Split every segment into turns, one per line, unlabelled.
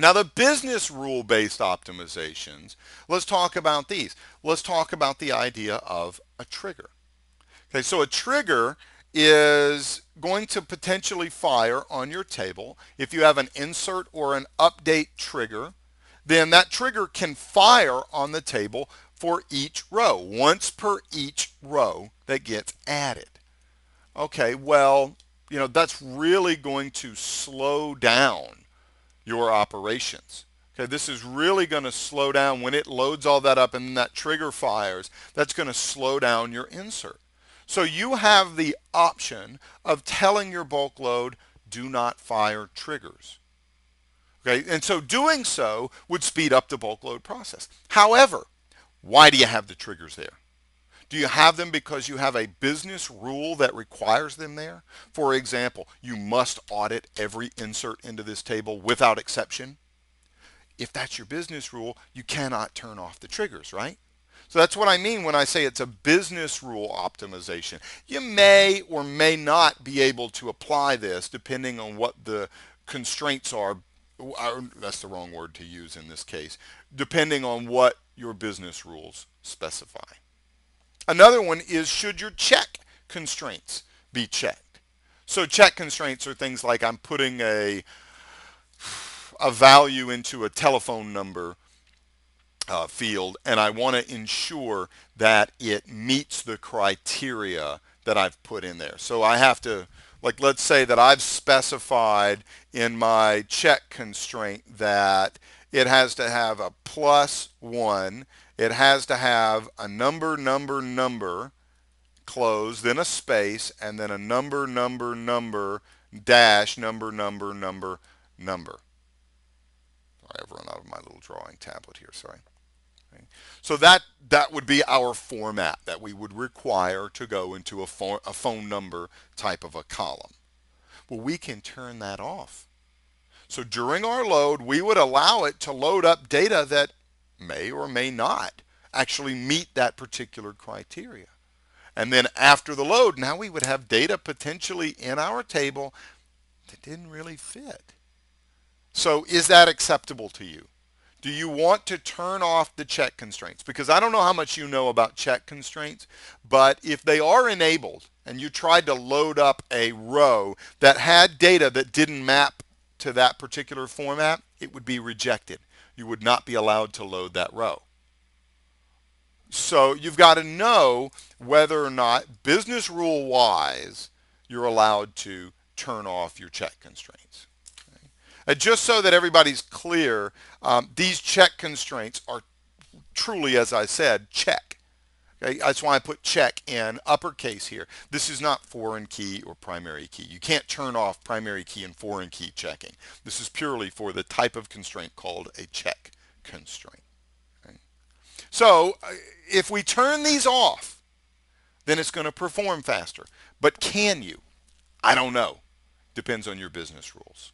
Now the business rule-based optimizations, let's talk about these. Let's talk about the idea of a trigger. Okay, so a trigger is going to potentially fire on your table. If you have an insert or an update trigger, then that trigger can fire on the table for each row, once per each row that gets added. Okay, well, that's really going to slow down your operations. Okay, this is really going to slow down when it loads all that up and that trigger fires. That's going to slow down your insert. So you have the option of telling your bulk load, do not fire triggers. Okay, and so doing so would speed up the bulk load process. However, why do you have the triggers there? Do you have them because you have a business rule that requires them there? For example, you must audit every insert into this table without exception. If that's your business rule, you cannot turn off the triggers, right? So that's what I mean when I say it's a business rule optimization. You may or may not be able to apply this depending on what the constraints are. That's the wrong word to use in this case. Depending on what your business rules specify. Another one is, should your check constraints be checked? So check constraints are things like I'm putting a value into a telephone number field, and I want to ensure that it meets the criteria that I've put in there. So I have to, like, let's say that I've specified in my check constraint that it has to have a +1, it has to have a number, close, then a space, and then a number, dash, number. I've run out of my little drawing tablet here, sorry. Okay. So that would be our format that we would require to go into a phone number type of a column. Well, we can turn that off. So during our load, we would allow it to load up data that may or may not actually meet that particular criteria. And then after the load, now we would have data potentially in our table that didn't really fit. So is that acceptable to you? Do you want to turn off the check constraints? Because I don't know how much you know about check constraints, but if they are enabled and you tried to load up a row that had data that didn't map to that particular format, it would be rejected. You would not be allowed to load that row. So you've got to know whether or not, business rule wise, you're allowed to turn off your check constraints. Just so that everybody's clear, these check constraints are truly, as I said, check. Okay? That's why I put check in uppercase here. This is not foreign key or primary key. You can't turn off primary key and foreign key checking. This is purely for the type of constraint called a check constraint. Okay? So if we turn these off, then it's going to perform faster. But can you? I don't know. Depends on your business rules.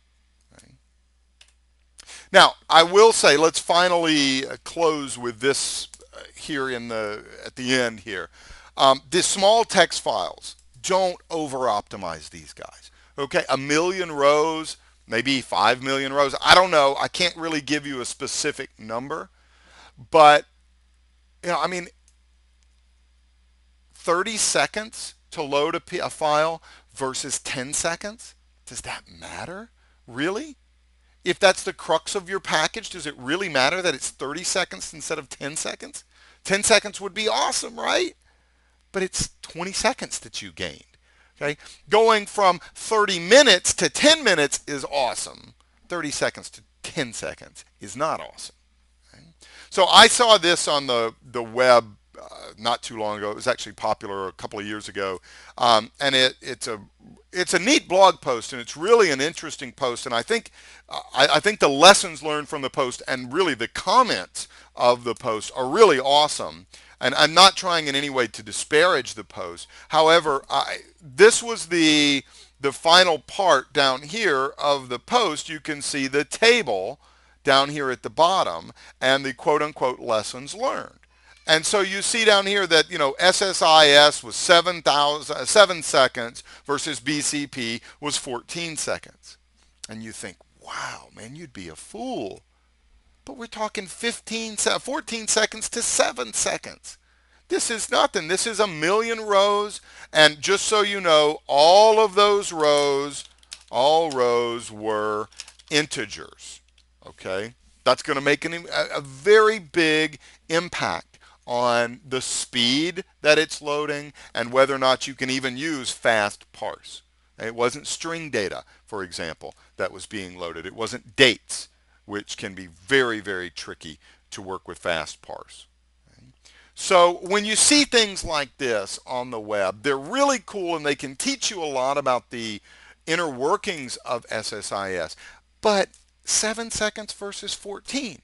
Now, I will say, let's finally close with this here at the end here. The small text files, don't over-optimize these guys. Okay, 1,000,000 rows, maybe 5,000,000 rows. I don't know. I can't really give you a specific number, but 30 seconds to load a file versus 10 seconds. Does that matter? Really? If that's the crux of your package, does it really matter that it's 30 seconds instead of 10 seconds? 10 seconds would be awesome, right? But it's 20 seconds that you gained. Okay? Going from 30 minutes to 10 minutes is awesome. 30 seconds to 10 seconds is not awesome. Okay? So I saw this on the web not too long ago. It was actually popular a couple of years ago, and it's a neat blog post, and it's really an interesting post. And I think the lessons learned from the post and really the comments of the post are really awesome. And I'm not trying in any way to disparage the post. However, this was the final part down here of the post. You can see the table down here at the bottom and the quote unquote lessons learned. And so you see down here that, SSIS was 7 seconds versus BCP was 14 seconds. And you think, Wow, man, you'd be a fool. But we're talking 14 seconds to 7 seconds. This is nothing. This is a million rows. And just so you know, all of those rows, all rows were integers. Okay? That's going to make a very big impact on the speed that it's loading and whether or not you can even use fast parse. It wasn't string data, for example, that was being loaded. It wasn't dates, which can be very, very tricky to work with fast parse. So when you see things like this on the web, they're really cool and they can teach you a lot about the inner workings of SSIS. But 7 seconds versus 14.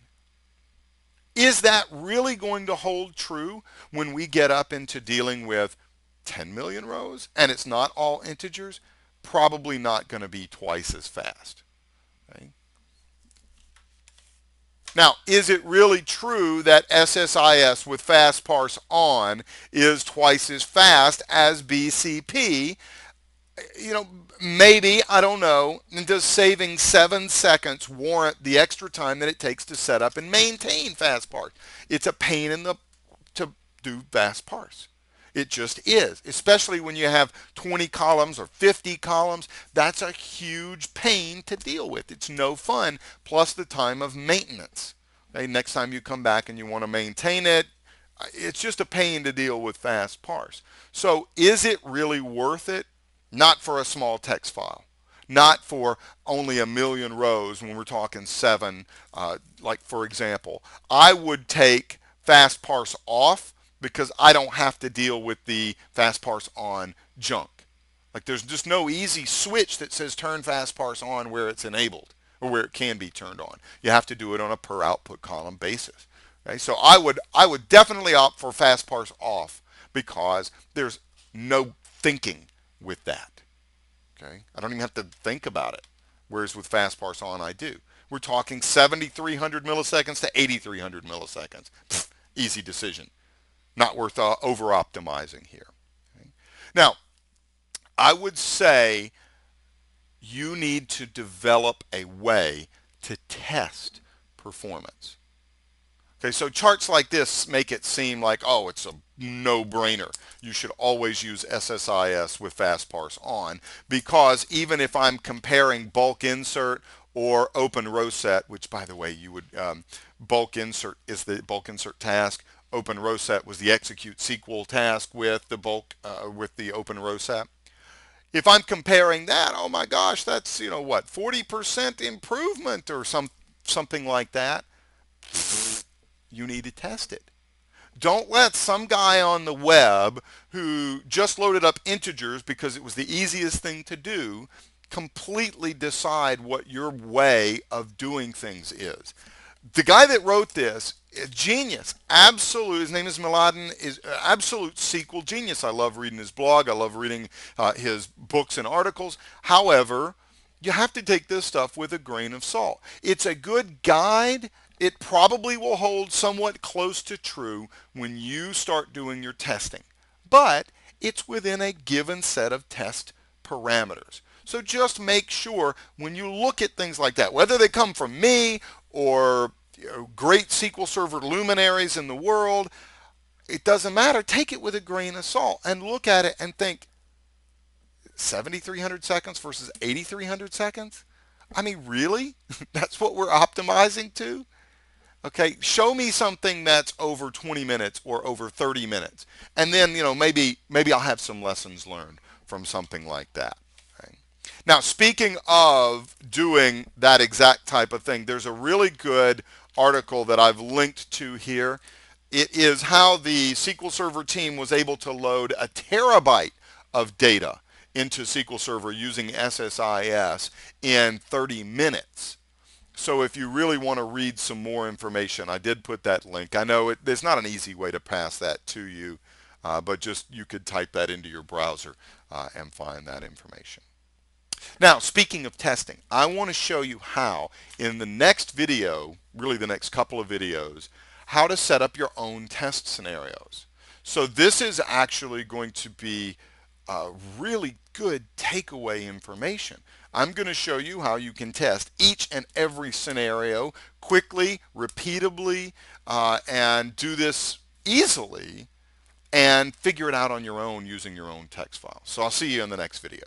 Is that really going to hold true when we get up into dealing with 10 million rows and it's not all integers? Probably not going to be twice as fast. Okay? Now, is it really true that SSIS with fast parse on is twice as fast as BCP? You know, maybe, I don't know. And does saving 7 seconds warrant the extra time that it takes to set up and maintain fast parse? It's a pain in the to do fast parse. It just is, especially when you have 20 columns or 50 columns. That's a huge pain to deal with. It's no fun, plus the time of maintenance. Okay, next time you come back and you want to maintain it, it's just a pain to deal with fast parse. So is it really worth it? Not for a small text file. Not for only a million rows when we're talking 7. Like for example, I would take fast parse off because I don't have to deal with the fast parse on junk. Like there's just no easy switch that says turn fast parse on where it's enabled or where it can be turned on. You have to do it on a per output column basis. Okay, so I would definitely opt for fast parse off because there's no thinking with that. Okay, I don't even have to think about it. Whereas with fast parse on, I do. We're talking 7,300 milliseconds to 8,300 milliseconds. Pfft, easy decision. Not worth over optimizing here. Okay? Now, I would say you need to develop a way to test performance. Okay, so charts like this make it seem like, oh, it's a no-brainer. You should always use SSIS with fast parse on because even if I'm comparing bulk insert or open row set, which by the way, you would bulk insert is the bulk insert task. Open row set was the execute SQL task with the open row set. If I'm comparing that, oh my gosh, that's what 40% improvement or something like that. You need to test it. Don't let some guy on the web who just loaded up integers because it was the easiest thing to do completely decide what your way of doing things is. The guy that wrote this, genius, absolute. His name is Miladin, is absolute SQL genius. I love reading his blog. I love reading his books and articles. However, you have to take this stuff with a grain of salt. It's a good guide. It probably will hold somewhat close to true when you start doing your testing, but it's within a given set of test parameters. So just make sure when you look at things like that, whether they come from me or great SQL Server luminaries in the world, it doesn't matter. Take it with a grain of salt and look at it and think 7,300 seconds versus 8,300 seconds? I mean, really? That's what we're optimizing to? Okay, show me something that's over 20 minutes or over 30 minutes. And then, maybe I'll have some lessons learned from something like that. Okay? Now, speaking of doing that exact type of thing, there's a really good article that I've linked to here. It is how the SQL Server team was able to load a terabyte of data into SQL Server using SSIS in 30 minutes. So if you really want to read some more information, I did put that link. I know there's not an easy way to pass that to you, but just you could type that into your browser and find that information. Now, speaking of testing, I want to show you how in the next video, really the next couple of videos, how to set up your own test scenarios. So this is actually going to be really good takeaway information. I'm going to show you how you can test each and every scenario quickly, repeatably, and do this easily and figure it out on your own using your own text file. So I'll see you in the next video.